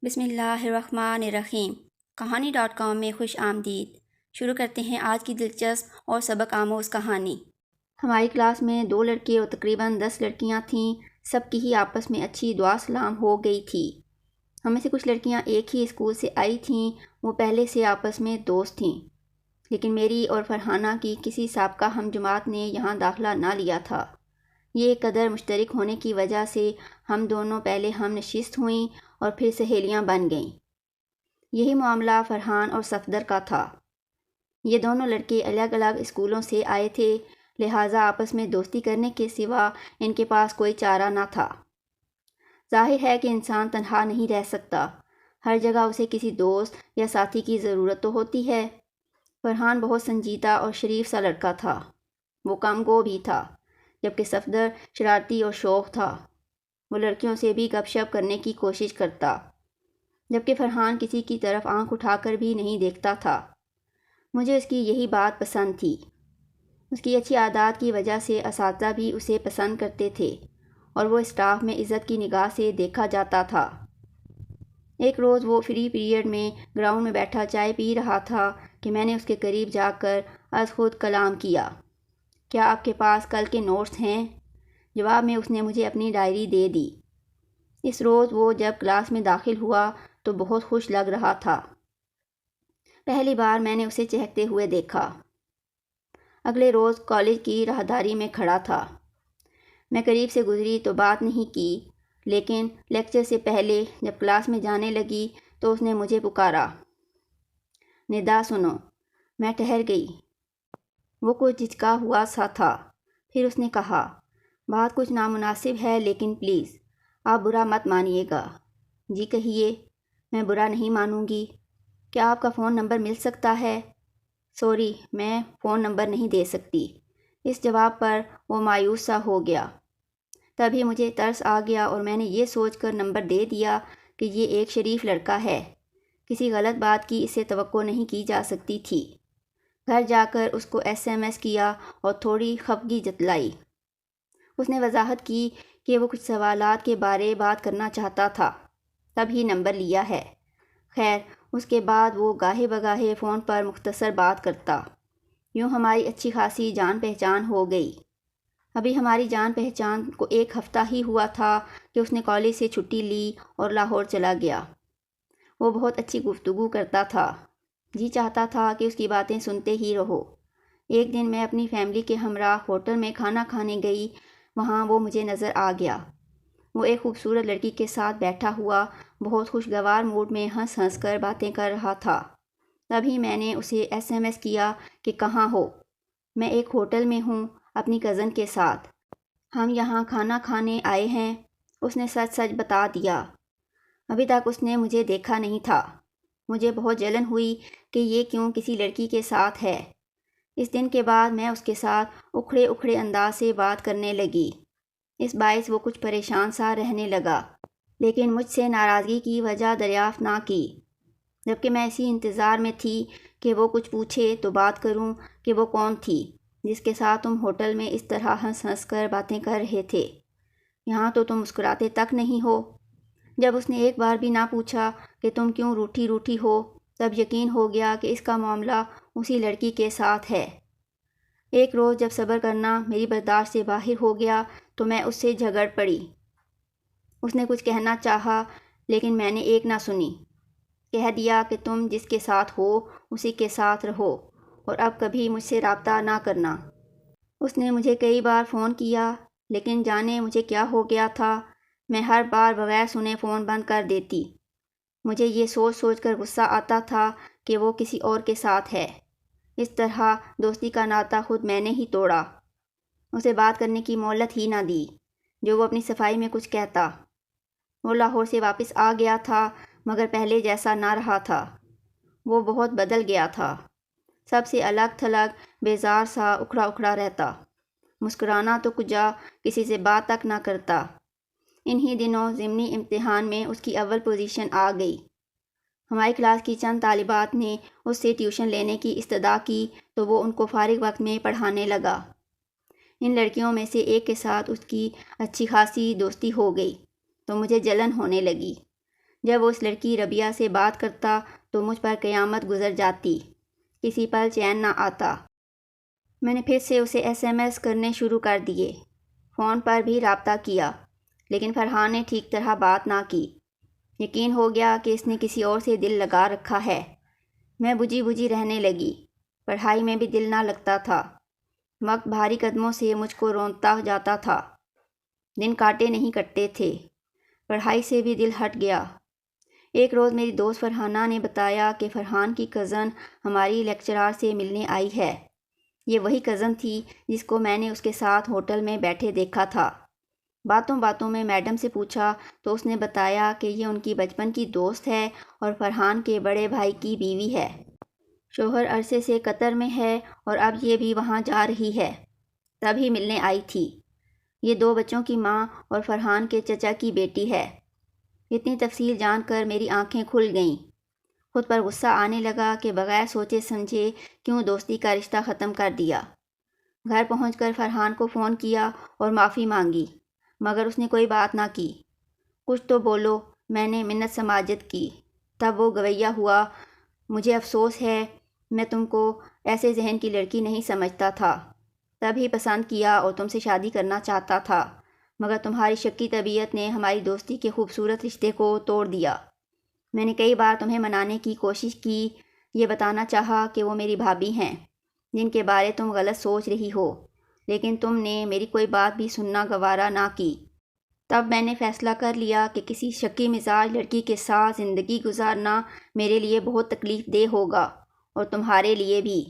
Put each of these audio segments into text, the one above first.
بسم اللہ الرحمن الرحیم کہانی.com میں خوش آمدید۔ شروع کرتے ہیں آج کی دلچسپ اور سبق آموز کہانی۔ ہماری کلاس میں 2 لڑکے اور تقریباً 10 لڑکیاں تھیں۔ سب کی ہی آپس میں اچھی دعا سلام ہو گئی تھی۔ ہم میں سے کچھ لڑکیاں ایک ہی اسکول سے آئی تھیں، وہ پہلے سے آپس میں دوست تھیں، لیکن میری اور فرحانہ کی کسی سابقہ ہم جماعت نے یہاں داخلہ نہ لیا تھا۔ یہ قدر مشترک ہونے کی وجہ سے ہم دونوں پہلے ہم نشست ہوئیں اور پھر سہیلیاں بن گئیں۔ یہی معاملہ فرحان اور صفدر کا تھا۔ یہ دونوں لڑکے الگ الگ اسکولوں سے آئے تھے، لہٰذا آپس میں دوستی کرنے کے سوا ان کے پاس کوئی چارہ نہ تھا۔ ظاہر ہے کہ انسان تنہا نہیں رہ سکتا، ہر جگہ اسے کسی دوست یا ساتھی کی ضرورت تو ہوتی ہے۔ فرحان بہت سنجیدہ اور شریف سا لڑکا تھا، وہ کم گو بھی تھا، جبکہ صفدر شرارتی اور شوخ تھا۔ وہ لڑکیوں سے بھی گپ شپ کرنے کی کوشش کرتا، جبکہ فرحان کسی کی طرف آنکھ اٹھا کر بھی نہیں دیکھتا تھا۔ مجھے اس کی یہی بات پسند تھی۔ اس کی اچھی عادات کی وجہ سے اساتذہ بھی اسے پسند کرتے تھے اور وہ اسٹاف میں عزت کی نگاہ سے دیکھا جاتا تھا۔ ایک روز وہ فری پیریڈ میں گراؤنڈ میں بیٹھا چائے پی رہا تھا کہ میں نے اس کے قریب جا کر از خود کلام کیا، کیا آپ کے پاس کل کے نوٹس ہیں؟ جواب میں اس نے مجھے اپنی ڈائری دے دی۔ اس روز وہ جب کلاس میں داخل ہوا تو بہت خوش لگ رہا تھا۔ پہلی بار میں نے اسے چہکتے ہوئے دیکھا۔ اگلے روز کالج کی راہداری میں کھڑا تھا۔ میں قریب سے گزری تو بات نہیں کی، لیکن لیکچر سے پہلے جب کلاس میں جانے لگی تو اس نے مجھے پکارا، ندا سنو۔ میں ٹھہر گئی، وہ کچھ جھجکا ہوا سا تھا۔ پھر اس نے کہا، بات کچھ نامناسب ہے لیکن پلیز آپ برا مت مانیے گا۔ جی کہیے، میں برا نہیں مانوں گی۔ کیا آپ کا فون نمبر مل سکتا ہے؟ سوری، میں فون نمبر نہیں دے سکتی۔ اس جواب پر وہ مایوس سا ہو گیا۔ تبھی مجھے ترس آ گیا اور میں نے یہ سوچ کر نمبر دے دیا کہ یہ ایک شریف لڑکا ہے، کسی غلط بات کی اسے توقع نہیں کی جا سکتی تھی۔ گھر جا کر اس کو SMS کیا اور تھوڑی خفگی جتلائی۔ اس نے وضاحت کی کہ وہ کچھ سوالات کے بارے بات کرنا چاہتا تھا، تب ہی نمبر لیا ہے۔ خیر، اس کے بعد وہ گاہے بگاہے فون پر مختصر بات کرتا۔ یوں ہماری اچھی خاصی جان پہچان ہو گئی۔ ابھی ہماری جان پہچان کو 1 ہفتہ ہی ہوا تھا کہ اس نے کالج سے چھٹی لی اور لاہور چلا گیا۔ وہ بہت اچھی گفتگو کرتا تھا، جی چاہتا تھا کہ اس کی باتیں سنتے ہی رہو۔ ایک دن میں اپنی فیملی کے ہمراہ ہوٹل میں کھانا کھانے گئی، وہاں وہ مجھے نظر آ گیا۔ وہ ایک خوبصورت لڑکی کے ساتھ بیٹھا ہوا بہت خوشگوار موڈ میں ہنس ہنس کر باتیں کر رہا تھا۔ تبھی میں نے اسے SMS کیا کہ کہاں ہو؟ میں ایک ہوٹل میں ہوں اپنی کزن کے ساتھ، ہم یہاں کھانا کھانے آئے ہیں۔ اس نے سچ سچ بتا دیا۔ ابھی تک اس نے مجھے دیکھا نہیں تھا۔ مجھے بہت جلن ہوئی کہ یہ کیوں کسی لڑکی کے ساتھ ہے۔ اس دن کے بعد میں اس کے ساتھ اکھڑے اکھڑے انداز سے بات کرنے لگی۔ اس باعث وہ کچھ پریشان سا رہنے لگا، لیکن مجھ سے ناراضگی کی وجہ دریافت نہ کی، جبکہ میں اسی انتظار میں تھی کہ وہ کچھ پوچھے تو بات کروں کہ وہ کون تھی جس کے ساتھ تم ہوٹل میں اس طرح ہنس ہنس کر باتیں کر رہے تھے۔ یہاں تو تم مسکراتے تک نہیں ہو۔ جب اس نے ایک بار بھی نہ پوچھا کہ تم کیوں روٹھی روٹھی ہو، تب یقین ہو گیا کہ اس کا معاملہ اسی لڑکی کے ساتھ ہے۔ ایک روز جب صبر کرنا میری برداشت سے باہر ہو گیا تو میں اس سے جھگڑ پڑی۔ اس نے کچھ کہنا چاہا لیکن میں نے ایک نہ سنی۔ کہہ دیا کہ تم جس کے ساتھ ہو اسی کے ساتھ رہو اور اب کبھی مجھ سے رابطہ نہ کرنا۔ اس نے مجھے کئی بار فون کیا، لیکن جانے مجھے کیا ہو گیا تھا، میں ہر بار بغیر سنے فون بند کر دیتی۔ مجھے یہ سوچ سوچ کر غصہ آتا تھا کہ وہ کسی اور کے ساتھ ہے۔ اس طرح دوستی کا ناطہ خود میں نے ہی توڑا۔ اسے بات کرنے کی مہلت ہی نہ دی جو وہ اپنی صفائی میں کچھ کہتا۔ وہ لاہور سے واپس آ گیا تھا مگر پہلے جیسا نہ رہا تھا۔ وہ بہت بدل گیا تھا، سب سے الگ تھلگ، بیزار سا، اکھڑا اکھڑا رہتا، مسکرانا تو کجا، کسی سے بات تک نہ کرتا۔ انہی دنوں ضمنی امتحان میں اس کی اول پوزیشن آ گئی۔ ہماری کلاس کی چند طالبات نے اس سے ٹیوشن لینے کی استدعا کی تو وہ ان کو فارغ وقت میں پڑھانے لگا۔ ان لڑکیوں میں سے ایک کے ساتھ اس کی اچھی خاصی دوستی ہو گئی تو مجھے جلن ہونے لگی۔ جب وہ اس لڑکی ربیہ سے بات کرتا تو مجھ پر قیامت گزر جاتی، کسی پل چین نہ آتا۔ میں نے پھر سے اسے SMS کرنے شروع کر دیے، فون پر بھی رابطہ کیا، لیکن فرحان نے ٹھیک طرح بات نہ کی۔ یقین ہو گیا کہ اس نے کسی اور سے دل لگا رکھا ہے۔ میں بجھی بجھی رہنے لگی، پڑھائی میں بھی دل نہ لگتا تھا۔ وقت بھاری قدموں سے مجھ کو رونتا جاتا تھا، دن کاٹے نہیں کٹتے تھے، پڑھائی سے بھی دل ہٹ گیا۔ ایک روز میری دوست فرحانہ نے بتایا کہ فرحان کی کزن ہماری لیکچرار سے ملنے آئی ہے۔ یہ وہی کزن تھی جس کو میں نے اس کے ساتھ ہوٹل میں بیٹھے دیکھا تھا۔ باتوں باتوں میں میڈم سے پوچھا تو اس نے بتایا کہ یہ ان کی بچپن کی دوست ہے اور فرحان کے بڑے بھائی کی بیوی ہے۔ شوہر عرصے سے قطر میں ہے اور اب یہ بھی وہاں جا رہی ہے، تبھی ملنے آئی تھی۔ یہ 2 بچوں کی ماں اور فرحان کے چچا کی بیٹی ہے۔ اتنی تفصیل جان کر میری آنکھیں کھل گئیں۔ خود پر غصہ آنے لگا کہ بغیر سوچے سمجھے کیوں دوستی کا رشتہ ختم کر دیا۔ گھر پہنچ کر فرحان کو فون کیا اور معافی مانگی، مگر اس نے کوئی بات نہ کی۔ کچھ تو بولو، میں نے منت سماجت کی۔ تب وہ گویا ہوا، مجھے افسوس ہے، میں تم کو ایسے ذہن کی لڑکی نہیں سمجھتا تھا، تبھی پسند کیا اور تم سے شادی کرنا چاہتا تھا، مگر تمہاری شکی طبیعت نے ہماری دوستی کے خوبصورت رشتے کو توڑ دیا۔ میں نے کئی بار تمہیں منانے کی کوشش کی، یہ بتانا چاہا کہ وہ میری بھابھی ہیں جن کے بارے تم غلط سوچ رہی ہو، لیکن تم نے میری کوئی بات بھی سننا گوارا نہ کی۔ تب میں نے فیصلہ کر لیا کہ کسی شکی مزاج لڑکی کے ساتھ زندگی گزارنا میرے لیے بہت تکلیف دہ ہوگا اور تمہارے لیے بھی،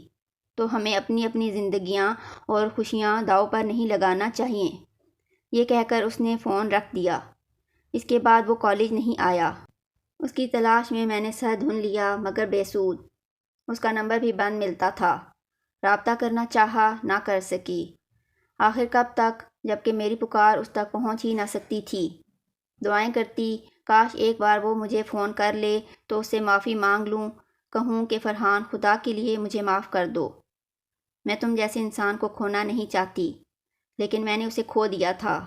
تو ہمیں اپنی اپنی زندگیاں اور خوشیاں داؤ پر نہیں لگانا چاہیے۔ یہ کہہ کر اس نے فون رکھ دیا۔ اس کے بعد وہ کالج نہیں آیا۔ اس کی تلاش میں نے سر دھن لیا مگر بے سود۔ اس کا نمبر بھی بند ملتا تھا، رابطہ کرنا چاہا نہ کر سکی۔ آخر کب تک، جبکہ میری پکار اس تک پہنچ ہی نہ سکتی تھی۔ دعائیں کرتی کاش ایک بار وہ مجھے فون کر لے تو اس سے معافی مانگ لوں، کہوں کہ فرحان خدا کے لیے مجھے معاف کر دو، میں تم جیسے انسان کو کھونا نہیں چاہتی، لیکن میں نے اسے کھو دیا تھا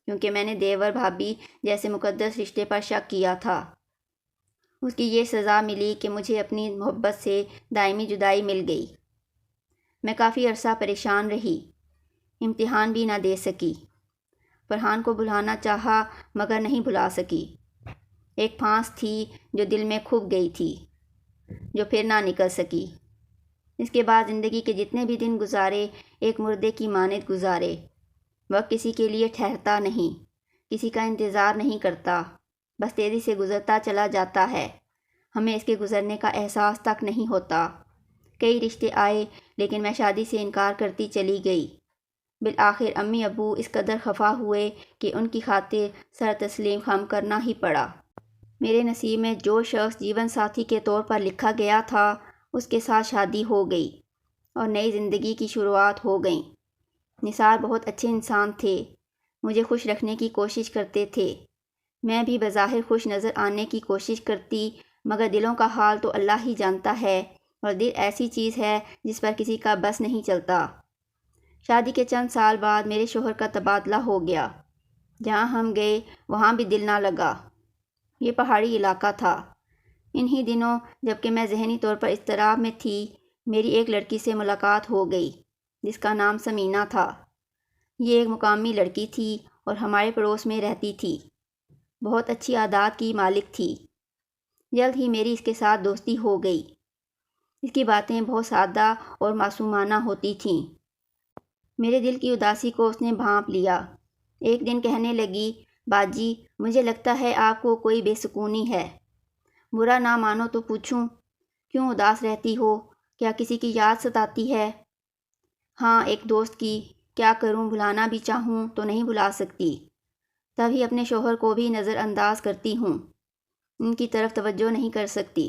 کیونکہ میں نے دیور بھابھی جیسے مقدس رشتے پر شک کیا تھا۔ اس کی یہ سزا ملی کہ مجھے اپنی محبت سے دائمی جدائی مل گئی۔ میں کافی عرصہ پریشان رہی، امتحان بھی نہ دے سکی۔ فرحان کو بھلانا چاہا مگر نہیں بھلا سکی۔ ایک پھانس تھی جو دل میں کھپ گئی تھی، جو پھر نہ نکل سکی۔ اس کے بعد زندگی کے جتنے بھی دن گزارے ایک مردے کی مانند گزارے۔ وقت کسی کے لیے ٹھہرتا نہیں، کسی کا انتظار نہیں کرتا، بس تیزی سے گزرتا چلا جاتا ہے، ہمیں اس کے گزرنے کا احساس تک نہیں ہوتا۔ کئی رشتے آئے لیکن میں شادی سے انکار کرتی چلی گئی۔ بالآخر امی ابو اس قدر خفا ہوئے کہ ان کی خاطر سر تسلیم خم کرنا ہی پڑا۔ میرے نصیب میں جو شخص جیون ساتھی کے طور پر لکھا گیا تھا اس کے ساتھ شادی ہو گئی اور نئی زندگی کی شروعات ہو گئیں۔ نثار بہت اچھے انسان تھے، مجھے خوش رکھنے کی کوشش کرتے تھے، میں بھی بظاہر خوش نظر آنے کی کوشش کرتی، مگر دلوں کا حال تو اللہ ہی جانتا ہے، اور دل ایسی چیز ہے جس پر کسی کا بس نہیں چلتا۔ شادی کے چند سال بعد میرے شوہر کا تبادلہ ہو گیا۔ جہاں ہم گئے وہاں بھی دل نہ لگا۔ یہ پہاڑی علاقہ تھا۔ انہی دنوں جبکہ میں ذہنی طور پر اضطراب میں تھی، میری ایک لڑکی سے ملاقات ہو گئی جس کا نام سمینہ تھا۔ یہ ایک مقامی لڑکی تھی اور ہمارے پڑوس میں رہتی تھی، بہت اچھی عادات کی مالک تھی۔ جلد ہی میری اس کے ساتھ دوستی ہو گئی۔ اس کی باتیں بہت سادہ اور معصومانہ ہوتی تھیں۔ میرے دل کی اداسی کو اس نے بھانپ لیا۔ ایک دن کہنے لگی، باجی مجھے لگتا ہے آپ کو کوئی بے سکونی ہے۔ برا نہ مانو تو پوچھوں، کیوں اداس رہتی ہو؟ کیا کسی کی یاد ستاتی ہے؟ ہاں، ایک دوست کی۔ کیا کروں، بھلانا بھی چاہوں تو نہیں بھلا سکتی۔ تبھی اپنے شوہر کو بھی نظر انداز کرتی ہوں، ان کی طرف توجہ نہیں کر سکتی۔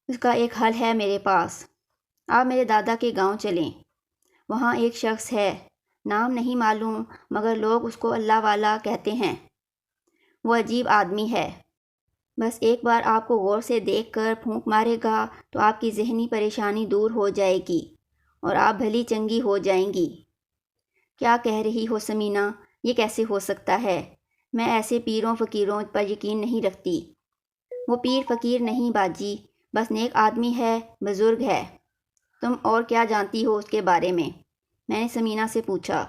اس کا ایک حل ہے میرے پاس۔ آپ میرے دادا کے گاؤں چلیں، وہاں ایک شخص ہے، نام نہیں معلوم مگر لوگ اس کو اللہ والا کہتے ہیں۔ وہ عجیب آدمی ہے، بس ایک بار آپ کو غور سے دیکھ کر پھونک مارے گا تو آپ کی ذہنی پریشانی دور ہو جائے گی اور آپ بھلی چنگی ہو جائیں گی۔ کیا کہہ رہی ہو سمینہ، یہ کیسے ہو سکتا ہے؟ میں ایسے پیروں فقیروں پر یقین نہیں رکھتی۔ وہ پیر فقیر نہیں باجی، بس نیک آدمی ہے، بزرگ ہے۔ تم اور کیا جانتی ہو اس کے بارے میں نے ثمینہ سے پوچھا۔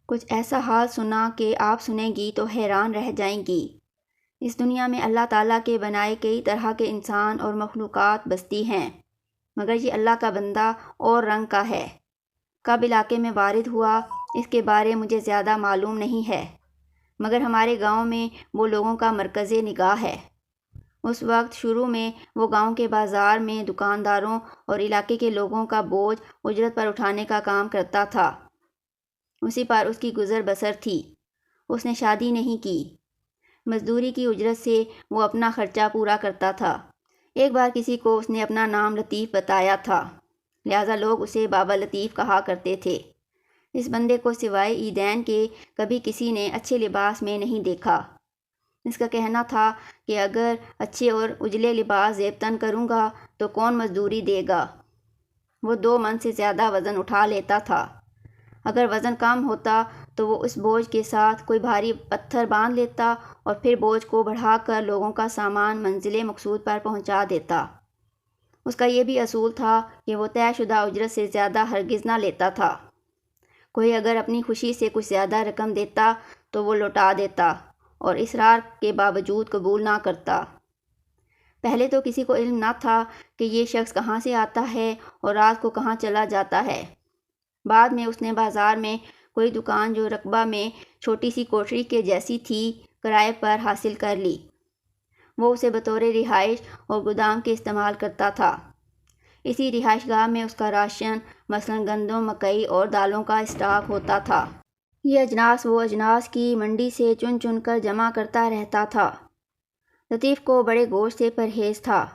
کچھ ایسا حال سنا کہ آپ سنیں گی تو حیران رہ جائیں گی۔ اس دنیا میں اللہ تعالیٰ کے بنائے کئی طرح کے انسان اور مخلوقات بستی ہیں، مگر یہ اللہ کا بندہ اور رنگ کا ہے۔ کب علاقے میں وارد ہوا اس کے بارے مجھے زیادہ معلوم نہیں ہے، مگر ہمارے گاؤں میں وہ لوگوں کا مرکز نگاہ ہے۔ اس وقت شروع میں وہ گاؤں کے بازار میں دکانداروں اور علاقے کے لوگوں کا بوجھ اجرت پر اٹھانے کا کام کرتا تھا۔ اسی پر اس کی گزر بسر تھی۔ اس نے شادی نہیں کی۔ مزدوری کی اجرت سے وہ اپنا خرچہ پورا کرتا تھا۔ ایک بار کسی کو اس نے اپنا نام لطیف بتایا تھا، لہٰذا لوگ اسے بابا لطیف کہا کرتے تھے۔ اس بندے کو سوائے عیدین کے کبھی کسی نے اچھے لباس میں نہیں دیکھا۔ اس کا کہنا تھا کہ اگر اچھے اور اجلے لباس زیب تن کروں گا تو کون مزدوری دے گا۔ وہ 2 من سے زیادہ وزن اٹھا لیتا تھا۔ اگر وزن کم ہوتا تو وہ اس بوجھ کے ساتھ کوئی بھاری پتھر باندھ لیتا اور پھر بوجھ کو بڑھا کر لوگوں کا سامان منزل مقصود پر پہنچا دیتا۔ اس کا یہ بھی اصول تھا کہ وہ طے شدہ اجرت سے زیادہ ہرگز نہ لیتا تھا۔ کوئی اگر اپنی خوشی سے کچھ زیادہ رقم دیتا تو وہ لوٹا دیتا اور اصرار کے باوجود قبول نہ کرتا۔ پہلے تو کسی کو علم نہ تھا کہ یہ شخص کہاں سے آتا ہے اور رات کو کہاں چلا جاتا ہے۔ بعد میں اس نے بازار میں کوئی دکان جو رقبہ میں چھوٹی سی کوٹری کے جیسی تھی کرائے پر حاصل کر لی۔ وہ اسے بطور رہائش اور گودام کے استعمال کرتا تھا۔ اسی رہائش گاہ میں اس کا راشن مثلاً گندم، مکئی اور دالوں کا اسٹاک ہوتا تھا۔ یہ اجناس وہ اجناس کی منڈی سے چن چن کر جمع کرتا رہتا تھا۔ لطیف کو بڑے گوشت سے پرہیز تھا،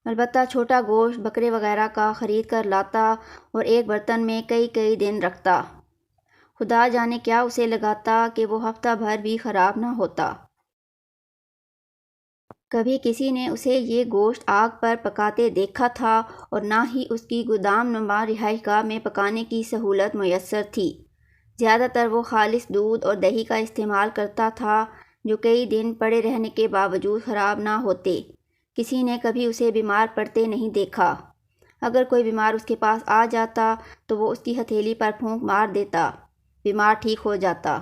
البتہ چھوٹا گوشت بکرے وغیرہ کا خرید کر لاتا اور ایک برتن میں کئی دن رکھتا۔ خدا جانے کیا اسے لگاتا کہ وہ ہفتہ بھر بھی خراب نہ ہوتا۔ کبھی کسی نے اسے یہ گوشت آگ پر پکاتے دیکھا تھا اور نہ ہی اس کی گودام نما رہائش گاہ میں پکانے کی سہولت میسر تھی۔ زیادہ تر وہ خالص دودھ اور دہی کا استعمال کرتا تھا جو کئی دن پڑے رہنے کے باوجود خراب نہ ہوتے۔ کسی نے کبھی اسے بیمار پڑتے نہیں دیکھا۔ اگر کوئی بیمار اس کے پاس آ جاتا تو وہ اس کی ہتھیلی پر پھونک مار دیتا، بیمار ٹھیک ہو جاتا۔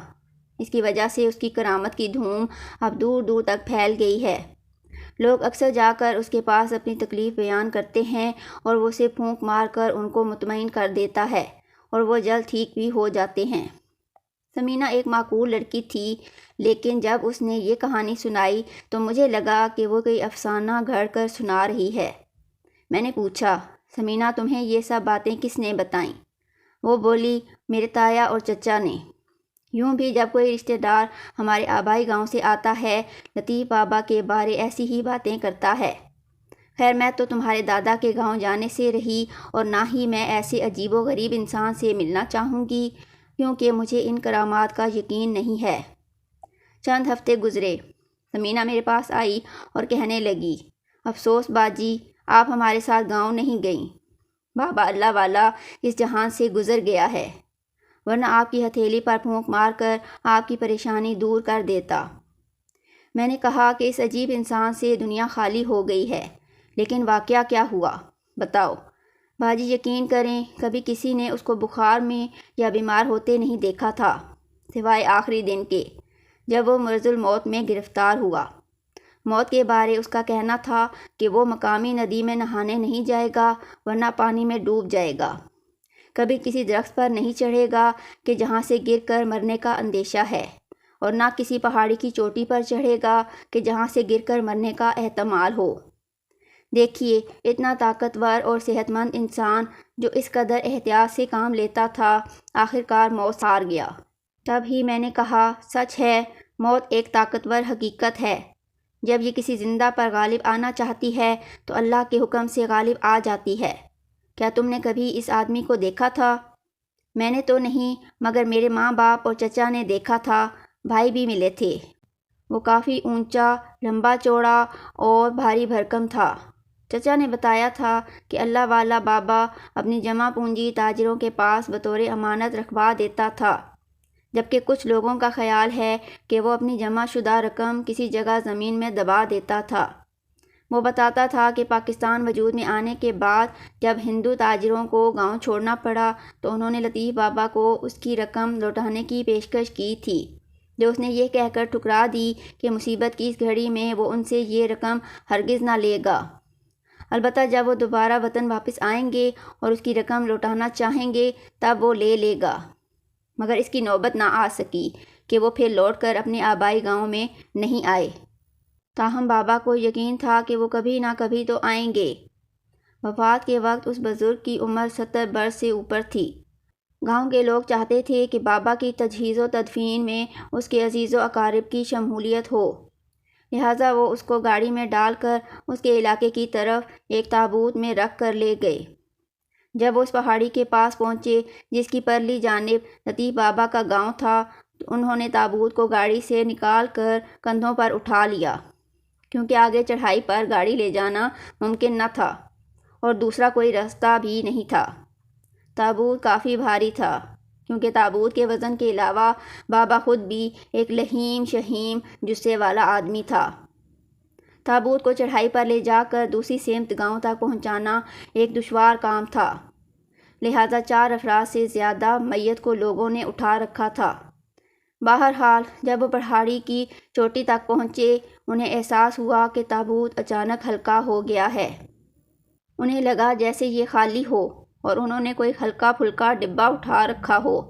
اس کی وجہ سے اس کی کرامت کی دھوم اب دور دور تک پھیل گئی ہے۔ لوگ اکثر جا کر اس کے پاس اپنی تکلیف بیان کرتے ہیں اور وہ اسے پھونک مار کر ان کو مطمئن کر دیتا ہے اور وہ جلد ٹھیک بھی ہو جاتے ہیں۔ ثمینہ ایک معقول لڑکی تھی، لیکن جب اس نے یہ کہانی سنائی تو مجھے لگا کہ وہ کوئی افسانہ گھڑ کر سنا رہی ہے۔ میں نے پوچھا، ثمینہ تمہیں یہ سب باتیں کس نے بتائیں؟ وہ بولی، میرے تایا اور چچا نے۔ یوں بھی جب کوئی رشتہ دار ہمارے آبائی گاؤں سے آتا ہے، لطیف بابا کے بارے ایسی ہی باتیں کرتا ہے۔ خیر میں تو تمہارے دادا کے گاؤں جانے سے رہی اور نہ ہی میں ایسے عجیب و غریب انسان سے ملنا چاہوں گی، کیونکہ مجھے ان کرامات کا یقین نہیں ہے۔ چند ہفتے گزرے، ثمینہ میرے پاس آئی اور کہنے لگی، افسوس باجی، آپ ہمارے ساتھ گاؤں نہیں گئیں۔ بابا اللہ والا اس جہان سے گزر گیا ہے، ورنہ آپ کی ہتھیلی پر پھونک مار کر آپ کی پریشانی دور کر دیتا۔ میں نے کہا کہ اس عجیب انسان سے دنیا خالی ہو گئی ہے، لیکن واقعہ کیا ہوا بتاؤ؟ باجی یقین کریں، کبھی کسی نے اس کو بخار میں یا بیمار ہوتے نہیں دیکھا تھا، سوائے آخری دن کے جب وہ مرض الموت میں گرفتار ہوا۔ موت کے بارے اس کا کہنا تھا کہ وہ مقامی ندی میں نہانے نہیں جائے گا ورنہ پانی میں ڈوب جائے گا۔ کبھی کسی درخت پر نہیں چڑھے گا کہ جہاں سے گر کر مرنے کا اندیشہ ہے، اور نہ کسی پہاڑی کی چوٹی پر چڑھے گا کہ جہاں سے گر کر مرنے کا احتمال ہو۔ دیکھیے، اتنا طاقتور اور صحت مند انسان جو اس قدر احتیاط سے کام لیتا تھا، آخرکار موت سے ہار گیا۔ تب ہی میں نے کہا، سچ ہے، موت ایک طاقتور حقیقت ہے۔ جب یہ کسی زندہ پر غالب آنا چاہتی ہے تو اللہ کے حکم سے غالب آ جاتی ہے۔ کیا تم نے کبھی اس آدمی کو دیکھا تھا؟ میں نے تو نہیں، مگر میرے ماں باپ اور چچا نے دیکھا تھا، بھائی بھی ملے تھے۔ وہ کافی اونچا، لمبا چوڑا اور بھاری بھرکم تھا۔ چچا نے بتایا تھا کہ اللہ والا بابا اپنی جمع پونجی تاجروں کے پاس بطور امانت رکھوا دیتا تھا۔ جبکہ کچھ لوگوں کا خیال ہے کہ وہ اپنی جمع شدہ رقم کسی جگہ زمین میں دبا دیتا تھا۔ وہ بتاتا تھا کہ پاکستان وجود میں آنے کے بعد جب ہندو تاجروں کو گاؤں چھوڑنا پڑا تو انہوں نے لطیف بابا کو اس کی رقم لوٹانے کی پیشکش کی تھی، جو اس نے یہ کہہ کر ٹھکرا دی کہ مصیبت کی اس گھڑی میں وہ ان سے یہ رقم ہرگز نہ لے گا، البتہ جب وہ دوبارہ وطن واپس آئیں گے اور اس کی رقم لوٹانا چاہیں گے تب وہ لے گا، مگر اس کی نوبت نہ آ سکی کہ وہ پھر لوٹ کر اپنے آبائی گاؤں میں نہیں آئے۔ تاہم بابا کو یقین تھا کہ وہ کبھی نہ کبھی تو آئیں گے۔ وفات کے وقت اس بزرگ کی عمر 70 برس سے اوپر تھی۔ گاؤں کے لوگ چاہتے تھے کہ بابا کی تجہیز و تدفین میں اس کے عزیز و اقارب کی شمولیت ہو، لہٰذا وہ اس کو گاڑی میں ڈال کر اس کے علاقے کی طرف ایک تابوت میں رکھ کر لے گئے۔ جب وہ اس پہاڑی کے پاس پہنچے جس کی پرلی جانب لطیف بابا کا گاؤں تھا تو انہوں نے تابوت کو گاڑی سے نکال کر کندھوں پر اٹھا لیا، کیونکہ آگے چڑھائی پر گاڑی لے جانا ممکن نہ تھا اور دوسرا کوئی راستہ بھی نہیں تھا۔ تابوت کافی بھاری تھا، کیونکہ تابوت کے وزن کے علاوہ بابا خود بھی ایک لحیم شہیم جثے والا آدمی تھا۔ تابوت کو چڑھائی پر لے جا کر دوسری سمت گاؤں تک پہنچانا ایک دشوار کام تھا، لہٰذا 4 افراد سے زیادہ میت کو لوگوں نے اٹھا رکھا تھا۔ بہرحال جب وہ پہاڑی کی چوٹی تک پہنچے انہیں احساس ہوا کہ تابوت اچانک ہلکا ہو گیا ہے۔ انہیں لگا جیسے یہ خالی ہو اور انہوں نے کوئی ہلکا پھلکا ڈبہ اٹھا رکھا ہو،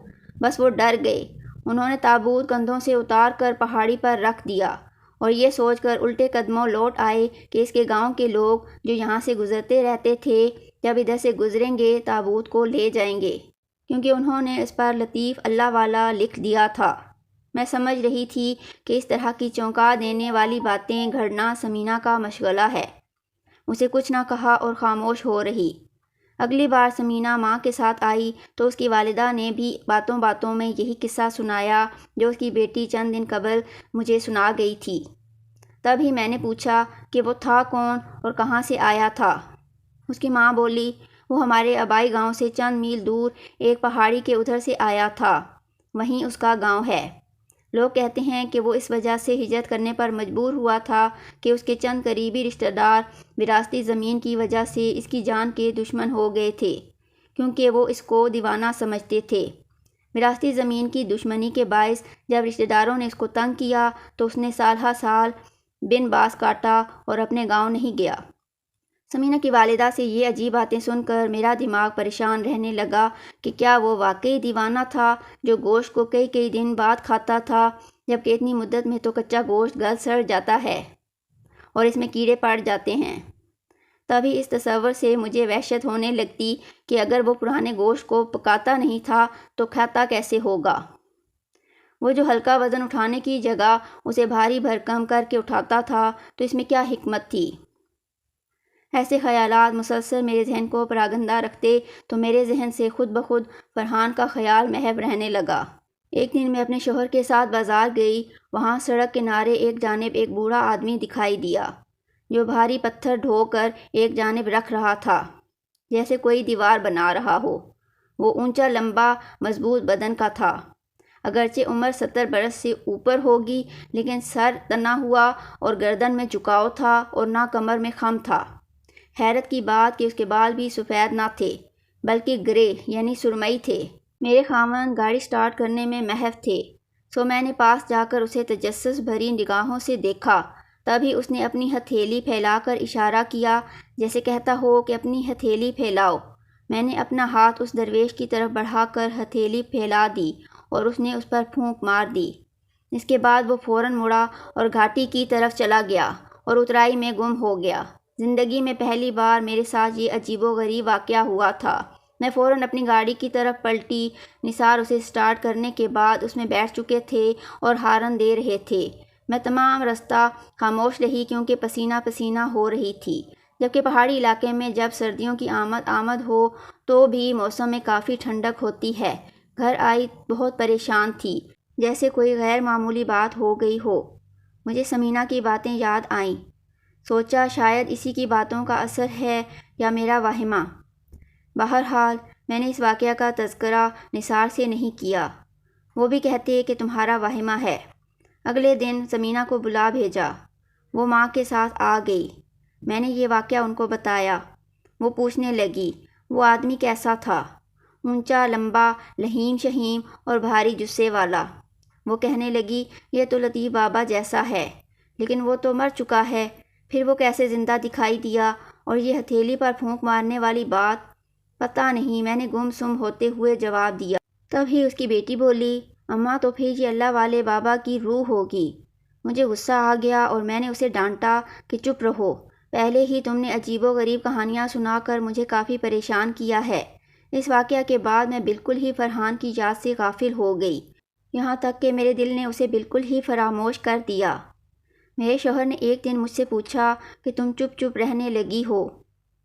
بس وہ ڈر گئے۔ انہوں نے تابوت کندھوں سے اتار کر پہاڑی پر رکھ دیا اور یہ سوچ کر الٹے قدموں لوٹ آئے کہ اس کے گاؤں کے لوگ جو یہاں سے گزرتے رہتے تھے جب ادھر سے گزریں گے تابوت کو لے جائیں گے، کیونکہ انہوں نے اس پر لطیف اللہ والا لکھ دیا تھا۔ میں سمجھ رہی تھی کہ اس طرح کی چونکا دینے والی باتیں گھڑنا سمینہ کا مشغلہ ہے۔ اسے کچھ نہ کہا اور خاموش ہو رہی۔ اگلی بار سمینہ ماں کے ساتھ آئی تو اس کی والدہ نے بھی باتوں باتوں میں یہی قصہ سنایا جو اس کی بیٹی چند دن قبل مجھے سنا گئی تھی۔ تب ہی میں نے پوچھا کہ وہ تھا کون اور کہاں سے آیا تھا۔ اس کی ماں بولی، وہ ہمارے آبائی گاؤں سے چند میل دور ایک پہاڑی کے ادھر سے آیا تھا، وہیں اس کا گاؤں ہے۔ لوگ کہتے ہیں کہ وہ اس وجہ سے ہجرت کرنے پر مجبور ہوا تھا کہ اس کے چند قریبی رشتہ دار وراثتی زمین کی وجہ سے اس کی جان کے دشمن ہو گئے تھے، کیونکہ وہ اس کو دیوانہ سمجھتے تھے۔ وراثتی زمین کی دشمنی کے باعث جب رشتہ داروں نے اس کو تنگ کیا تو اس نے سال ہر سال بن باز کاٹا اور اپنے گاؤں نہیں گیا۔ سمینہ کی والدہ سے یہ عجیب باتیں سن کر میرا دماغ پریشان رہنے لگا کہ کیا وہ واقعی دیوانہ تھا جو گوشت کو کئی کئی دن بعد کھاتا تھا، جبکہ اتنی مدت میں تو کچا گوشت گل سڑ جاتا ہے اور اس میں کیڑے پڑ جاتے ہیں۔ تبھی اس تصور سے مجھے وحشت ہونے لگتی کہ اگر وہ پرانے گوشت کو پکاتا نہیں تھا تو کھاتا کیسے ہوگا؟ وہ جو ہلکا وزن اٹھانے کی جگہ اسے بھاری بھرکم کر کے اٹھاتا تھا تو اس میں کیا حکمت تھی؟ ایسے خیالات مسلسل میرے ذہن کو پراگندہ رکھتے تو میرے ذہن سے خود بخود فرحان کا خیال محو رہنے لگا۔ ایک دن میں اپنے شوہر کے ساتھ بازار گئی، وہاں سڑک کنارے ایک جانب ایک بوڑھا آدمی دکھائی دیا جو بھاری پتھر ڈھو کر ایک جانب رکھ رہا تھا، جیسے کوئی دیوار بنا رہا ہو۔ وہ اونچا لمبا مضبوط بدن کا تھا، اگرچہ عمر 70 برس سے اوپر ہوگی، لیکن سر تنا ہوا اور گردن میں جھکاؤ تھا اور نہ کمر میں خم تھا۔ حیرت کی بات کہ اس کے بال بھی سفید نہ تھے بلکہ گرے یعنی سرمئی تھے۔ میرے خاوند گاڑی سٹارٹ کرنے میں محو تھے، سو میں نے پاس جا کر اسے تجسس بھری نگاہوں سے دیکھا۔ تبھی اس نے اپنی ہتھیلی پھیلا کر اشارہ کیا جیسے کہتا ہو کہ اپنی ہتھیلی پھیلاؤ۔ میں نے اپنا ہاتھ اس درویش کی طرف بڑھا کر ہتھیلی پھیلا دی اور اس نے اس پر پھونک مار دی۔ اس کے بعد وہ فوراً مڑا اور گھاٹی کی طرف چلا گیا اور اترائی میں گم ہو گیا۔ زندگی میں پہلی بار میرے ساتھ یہ عجیب و غریب واقعہ ہوا تھا۔ میں فوراً اپنی گاڑی کی طرف پلٹی۔ نثار اسے سٹارٹ کرنے کے بعد اس میں بیٹھ چکے تھے اور ہارن دے رہے تھے۔ میں تمام رستہ خاموش رہی کیونکہ پسینہ پسینہ ہو رہی تھی، جبکہ پہاڑی علاقے میں جب سردیوں کی آمد ہو تو بھی موسم میں کافی ٹھنڈک ہوتی ہے۔ گھر آئی بہت پریشان تھی، جیسے کوئی غیر معمولی بات ہو گئی ہو۔ مجھے سمینہ کی باتیں یاد آئیں۔ سوچا شاید اسی کی باتوں کا اثر ہے یا میرا واہمہ۔ بہرحال میں نے اس واقعہ کا تذکرہ نثار سے نہیں کیا۔ وہ بھی کہتے کہ تمہارا واہمہ ہے۔ اگلے دن سمینہ کو بلا بھیجا۔ وہ ماں کے ساتھ آ گئی۔ میں نے یہ واقعہ ان کو بتایا۔ وہ پوچھنے لگی وہ آدمی کیسا تھا؟ اونچا، لمبا، لہیم شہیم اور بھاری جثے والا۔ وہ کہنے لگی یہ تو لطیف بابا جیسا ہے، لیکن وہ تو مر چکا ہے، پھر وہ کیسے زندہ دکھائی دیا؟ اور یہ ہتھیلی پر پھونک مارنے والی بات؟ پتہ نہیں، میں نے گم سم ہوتے ہوئے جواب دیا۔ تب ہی اس کی بیٹی بولی اماں تو پھر یہ اللہ والے بابا کی روح ہوگی۔ مجھے غصہ آ گیا اور میں نے اسے ڈانٹا کہ چپ رہو، پہلے ہی تم نے عجیب و غریب کہانیاں سنا کر مجھے کافی پریشان کیا ہے۔ اس واقعہ کے بعد میں بالکل ہی فرحان کی یاد سے غافل ہو گئی، یہاں تک کہ میرے دل نے اسے بالکل ہی فراموش کر دیا۔ میرے شوہر نے ایک دن مجھ سے پوچھا کہ تم چپ چپ رہنے لگی ہو،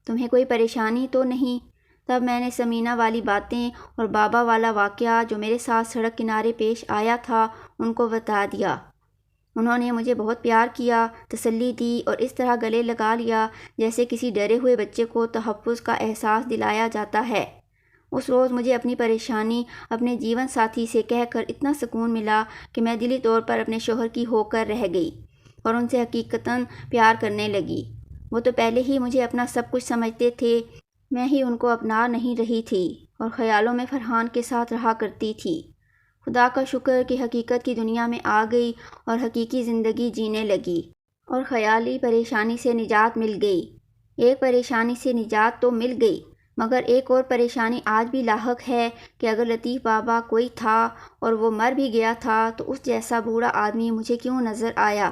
تمہیں کوئی پریشانی تو نہیں؟ تب میں نے سمینہ والی باتیں اور بابا والا واقعہ جو میرے ساتھ سڑک کنارے پیش آیا تھا ان کو بتا دیا۔ انہوں نے مجھے بہت پیار کیا، تسلی دی اور اس طرح گلے لگا لیا جیسے کسی ڈرے ہوئے بچے کو تحفظ کا احساس دلایا جاتا ہے۔ اس روز مجھے اپنی پریشانی اپنے جیون ساتھی سے کہہ کر اتنا سکون ملا کہ میں دلی طور پر اپنے شوہر کی ہو کر رہ گئی اور ان سے حقیقتاً پیار کرنے لگی۔ وہ تو پہلے ہی مجھے اپنا سب کچھ سمجھتے تھے، میں ہی ان کو اپنا نہیں رہی تھی اور خیالوں میں فرحان کے ساتھ رہا کرتی تھی۔ خدا کا شکر کہ حقیقت کی دنیا میں آ گئی اور حقیقی زندگی جینے لگی اور خیالی پریشانی سے نجات مل گئی۔ ایک پریشانی سے نجات تو مل گئی، مگر ایک اور پریشانی آج بھی لاحق ہے کہ اگر لطیف بابا کوئی تھا اور وہ مر بھی گیا تھا تو اس جیسا بوڑھا آدمی مجھے کیوں نظر آیا؟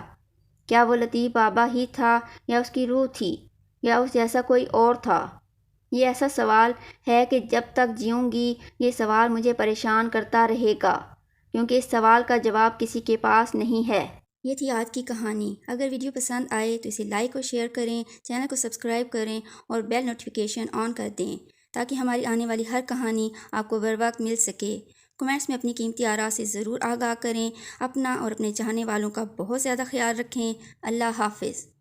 کیا وہ لطیف بابا ہی تھا یا اس کی روح تھی یا اس جیسا کوئی اور تھا؟ یہ ایسا سوال ہے کہ جب تک جیوں گی یہ سوال مجھے پریشان کرتا رہے گا، کیونکہ اس سوال کا جواب کسی کے پاس نہیں ہے۔ یہ تھی آج کی کہانی۔ اگر ویڈیو پسند آئے تو اسے لائک اور شیئر کریں، چینل کو سبسکرائب کریں اور بیل نوٹیفیکیشن آن کر دیں تاکہ ہماری آنے والی ہر کہانی آپ کو بروقت مل سکے۔ کمنٹس میں اپنی قیمتی آراء سے ضرور آگاہ کریں۔ اپنا اور اپنے چاہنے والوں کا بہت زیادہ خیال رکھیں۔ اللہ حافظ۔